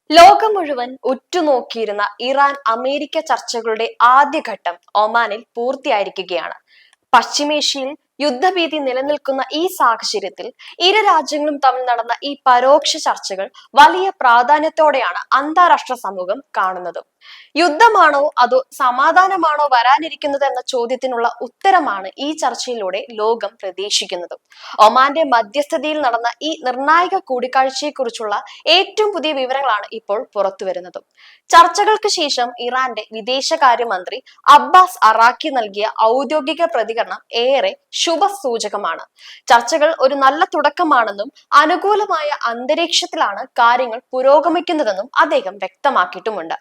ലോകം മുഴുവൻ ഉറ്റുനോക്കിയിരുന്ന Iran America ചർച്ചകളുടെ ആദ്യഘട്ടം ഒമാനിൽ പൂർത്തിയായിരിക്കുകയാണ്. പശ്ചിമേഷ്യയിൽ യുദ്ധഭീതി നിലനിൽക്കുന്ന ഈ സാഹചര്യത്തിൽ ഇരു രാജ്യങ്ങളും തമ്മിൽ നടന്ന ഈ പരോക്ഷ ചർച്ചകൾ വലിയ പ്രാധാന്യത്തോടെയാണ് അന്താരാഷ്ട്ര സമൂഹം കാണുന്നത്. യുദ്ധമാണോ അതോ സമാധാനമാണോ വരാനിരിക്കുന്നത് എന്ന ചോദ്യത്തിനുള്ള ഉത്തരമാണ് ഈ ചർച്ചയിലൂടെ ലോകം പ്രതീക്ഷിക്കുന്നത്. ഒമാന്റെ മധ്യസ്ഥതയിൽ നടന്ന ഈ നിർണായക കൂടിക്കാഴ്ചയെക്കുറിച്ചുള്ള ഏറ്റവും പുതിയ വിവരങ്ങളാണ് ഇപ്പോൾ പുറത്തുവരുന്നത്. ചർച്ചകൾക്ക് ശേഷം ഇറാന്റെ വിദേശകാര്യമന്ത്രി അബ്ബാസ് അറാഖി നൽകിയ ഔദ്യോഗിക പ്രതികരണം ഏറെ ശുഭസൂചകമാണ്. ചർച്ചകൾ ഒരു നല്ല തുടക്കമാണെന്നും അനുകൂലമായ അന്തരീക്ഷത്തിലാണ് കാര്യങ്ങൾ പുരോഗമിക്കുന്നതെന്നും അദ്ദേഹം വ്യക്തമാക്കിയിട്ടുമുണ്ട്.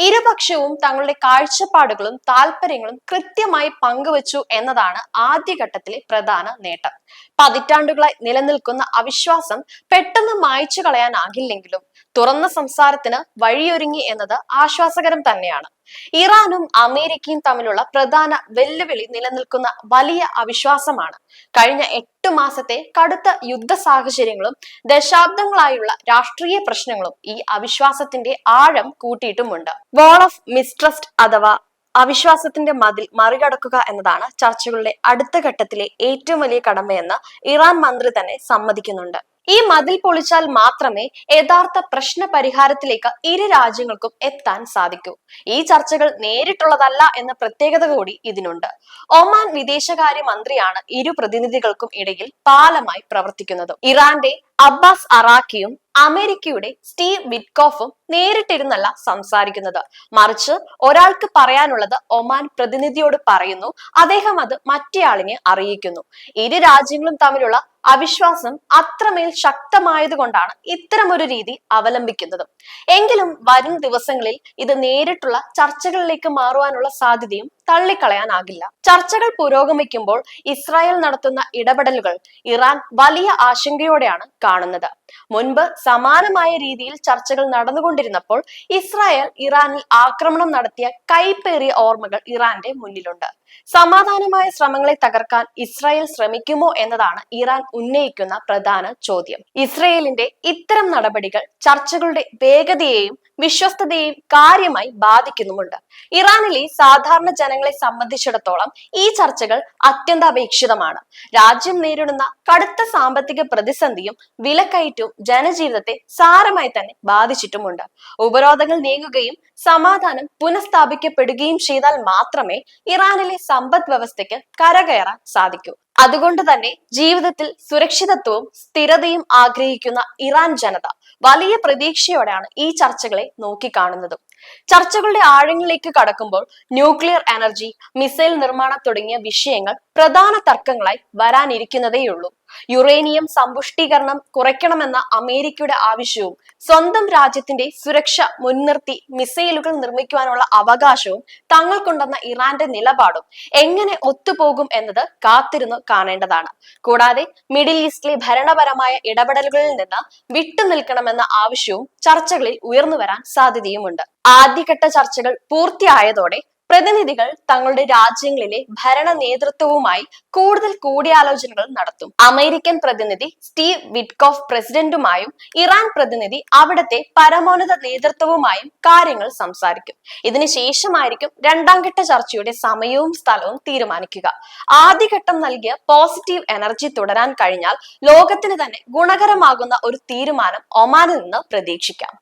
ഇരുപക്ഷവും തങ്ങളുടെ കാഴ്ചപ്പാടുകളും താല്പര്യങ്ങളും കൃത്യമായി പങ്കുവച്ചു എന്നതാണ് ആദ്യഘട്ടത്തിലെ പ്രധാന നേട്ടം. പതിറ്റാണ്ടുകളായി നിലനിൽക്കുന്ന അവിശ്വാസം പെട്ടെന്ന് മായ്ച്ചു കളയാനാകില്ലെങ്കിലും തുറന്ന സംസാരത്തിന് വഴിയൊരുങ്ങി എന്നത് ആശ്വാസകരം തന്നെയാണ്. ഇറാനും അമേരിക്കയും തമ്മിലുള്ള പ്രധാന വെല്ലുവിളി നിലനിൽക്കുന്ന വലിയ അവിശ്വാസമാണ്. കഴിഞ്ഞ 8 മാസത്തെ കടുത്ത യുദ്ധ സാഹചര്യങ്ങളും ദശാബ്ദങ്ങളായുള്ള രാഷ്ട്രീയ പ്രശ്നങ്ങളും ഈ അവിശ്വാസത്തിന്റെ ആഴം കൂട്ടിയിട്ടുമുണ്ട്. വാൾ ഓഫ് മിസ്ട്രസ്റ്റ് അഥവാ അവിശ്വാസത്തിന്റെ മതിൽ മറികടക്കുക എന്നതാണ് ചർച്ചകളുടെ അടുത്ത ഘട്ടത്തിലെ ഏറ്റവും വലിയ കടമയെന്ന് ഇറാൻ മന്ത്രി തന്നെ സമ്മതിക്കുന്നുണ്ട്. ഈ മതിൽ പൊളിച്ചാൽ മാത്രമേ യഥാർത്ഥ പ്രശ്ന പരിഹാരത്തിലേക്ക് ഇരു രാജ്യങ്ങൾക്കും എത്താൻ സാധിക്കൂ. ഈ ചർച്ചകൾ നേരിട്ടുള്ളതല്ല എന്ന പ്രത്യേകത കൂടി ഇതിനുണ്ട്. ഒമാൻ വിദേശകാര്യ മന്ത്രിയാണ് ഇരു പ്രതിനിധികൾക്കും ഇടയിൽ പാലമായി പ്രവർത്തിക്കുന്നത്. ഇറാന്റെ അബ്ബാസ് അറാഖിയും അമേരിക്കയുടെ സ്റ്റീവ് വിറ്റ്കോഫും നേരിട്ടിരുന്നല്ല സംസാരിക്കുന്നത്. മറിച്ച് ഒരാൾക്ക് പറയാനുള്ളത് ഒമാൻ പ്രതിനിധിയോട് പറയുന്നു, അദ്ദേഹം അത് മറ്റേയാളിനെ അറിയിക്കുന്നു. ഇരു രാജ്യങ്ങളും തമ്മിലുള്ള അവിശ്വാസം അത്രമേൽ ശക്തമായതുകൊണ്ടാണ് ഇത്തരമൊരു രീതി അവലംബിക്കുന്നത്. എങ്കിലും വരും ദിവസങ്ങളിൽ ഇത് നേരിട്ടുള്ള ചർച്ചകളിലേക്ക് മാറുവാനുള്ള സാധ്യതയും തള്ളിക്കളയാനാകില്ല. ചർച്ചകൾ പുരോഗമിക്കുമ്പോൾ ഇസ്രായേൽ നടത്തുന്ന ഇടപെടലുകൾ ഇറാൻ വലിയ ആശങ്കയോടെയാണ് കാണുന്നത്. മുൻപ് സമാനമായ രീതിയിൽ ചർച്ചകൾ നടന്നുകൊണ്ടിരുന്നപ്പോൾ ഇസ്രായേൽ ഇറാനിൽ ആക്രമണം നടത്തിയ കൈപ്പേറിയ ഓർമ്മകൾ ഇറാന്റെ മുന്നിലുണ്ട്. സമാധാനമായ ശ്രമങ്ങളെ തകർക്കാൻ ഇസ്രായേൽ ശ്രമിക്കുമോ എന്നതാണ് ഇറാൻ ഉന്നയിക്കുന്ന പ്രധാന ചോദ്യം. ഇസ്രായേലിന്റെ ഇത്തരം നടപടികൾ ചർച്ചകളുടെ വേഗതയെയും വിശ്വസ്തതയെയും കാര്യമായി ബാധിക്കുന്നുമുണ്ട്. ഇറാനിലെ സാധാരണ ജനങ്ങളെ സംബന്ധിച്ചിടത്തോളം ഈ ചർച്ചകൾ അത്യന്താപേക്ഷിതമാണ്. രാജ്യം നേരിടുന്ന കടുത്ത സാമ്പത്തിക പ്രതിസന്ധിയും വിലക്കയറ്റവും ജനജീവിതത്തെ സാരമായി തന്നെ ബാധിച്ചിട്ടുമുണ്ട്. ഉപരോധങ്ങൾ നീങ്ങുകയും സമാധാനം പുനഃസ്ഥാപിക്കപ്പെടുകയും ചെയ്താൽ മാത്രമേ ഇറാനിലെ സമ്പദ് വ്യവസ്ഥയ്ക്ക് കരകയറാൻ സാധിക്കൂ. അതുകൊണ്ട് തന്നെ ജീവിതത്തിൽ സുരക്ഷിതത്വവും സ്ഥിരതയും ആഗ്രഹിക്കുന്ന ഇറാൻ ജനത വലിയ പ്രതീക്ഷയോടെയാണ് ഈ ചർച്ചകളെ നോക്കിക്കാണുന്നത്. ചർച്ചകളുടെ ആഴങ്ങളിലേക്ക് കടക്കുമ്പോൾ ന്യൂക്ലിയർ എനർജി, മിസൈൽ നിർമ്മാണം തുടങ്ങിയ വിഷയങ്ങൾ പ്രധാന തർക്കങ്ങളായി വരാനിരിക്കുന്നതേയുള്ളൂ. യുറേനിയം സമ്പുഷ്ടീകരണം കുറയ്ക്കണമെന്ന അമേരിക്കയുടെ ആവശ്യവും സ്വന്തം രാജ്യത്തിന്റെ സുരക്ഷ മുൻനിർത്തി മിസൈലുകൾ നിർമ്മിക്കുവാനുള്ള അവകാശവും തങ്ങൾക്കുണ്ടെന്ന ഇറാന്റെ നിലപാടും എങ്ങനെ ഒത്തുപോകും എന്നത് കാത്തിരുന്നു കാണേണ്ടതാണ്. കൂടാതെ മിഡിൽ ഈസ്റ്റിലെ ഭരണപരമായ ഇടപെടലുകളിൽ നിന്ന് വിട്ടുനിൽക്കണമെന്ന ആവശ്യവും ചർച്ചകളിൽ ഉയർന്നു വരാൻ സാധ്യതയുമുണ്ട്. ആദ്യഘട്ട ചർച്ചകൾ പൂർത്തിയായതോടെ പ്രതിനിധികൾ തങ്ങളുടെ രാജ്യങ്ങളിലെ ഭരണ നേതൃത്വവുമായി കൂടുതൽ കൂടിയാലോചനകൾ നടത്തും. അമേരിക്കൻ പ്രതിനിധി സ്റ്റീവ് വിറ്റ്കോഫ് പ്രസിഡന്റുമായും ഇറാൻ പ്രതിനിധി അവിടുത്തെ പരമോന്നത നേതൃത്വവുമായും കാര്യങ്ങൾ സംസാരിക്കും. ഇതിനുശേഷമായിരിക്കും രണ്ടാം ഘട്ട ചർച്ചയുടെ സമയവും സ്ഥലവും തീരുമാനിക്കുക. ആദ്യഘട്ടം നൽകിയ പോസിറ്റീവ് എനർജി തുടരാൻ കഴിഞ്ഞാൽ ലോകത്തിന് തന്നെ ഗുണകരമാകുന്ന ഒരു തീരുമാനം ഒമാനിൽ നിന്ന് പ്രതീക്ഷിക്കാം.